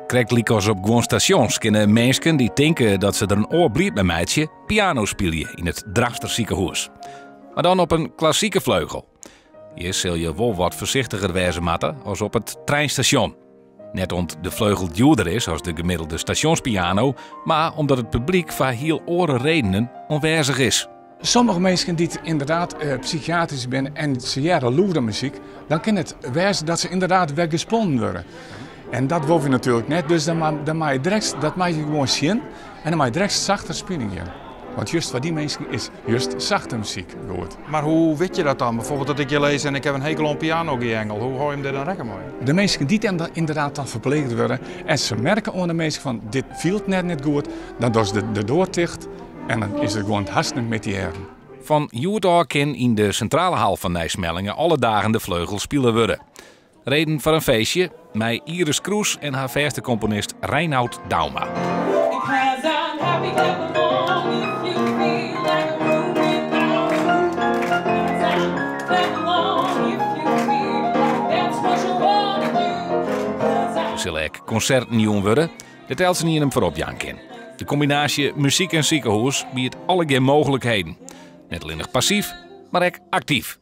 Krijgt likos op gewoon stations kunnen mensen die denken dat ze er een oor blieb met meidje piano spelen in het Drafster ziekenhuis. Maar dan op een klassieke vleugel. Hier zul je wel wat voorzichtiger wezen matten als op het treinstation. Net omdat de vleugel duurder is als de gemiddelde stationspiano, maar omdat het publiek voor heel oren redenen onwezig is. Sommige mensen die inderdaad psychiatrisch zijn en ze jaren loerde muziek, dan kan het wezen dat ze inderdaad weggesponnen worden. En dat wil je natuurlijk net, dus dan mag je direct, dat mag je gewoon zien en dan mag je direct zachter spelen gaan. Want juist voor die mensen is juist zachte muziek goed. Maar hoe weet je dat dan? Bijvoorbeeld dat ik je lees en ik heb een hekel aan piano geëngel. Hoe hou je hem er dan rekken mee? De mensen die inderdaad dan verpleegd worden en ze merken aan de mensen van dit viel net goed, dan doen ze de deur dicht en dan is het gewoon het hasten met die heren. Van Joerdag kan in de centrale hal van Nijsmellingen alle dagen de vleugel spelen worden. Reden voor een feestje met Iris Kroes en haar verste componist Reinoud Dauma. Er zullen ook concerten niet worden, dat telt ze niet in hem voorop janken. De combinatie muziek en ziekenhuis biedt alle geen mogelijkheden. Net alleen nog passief, maar ook actief.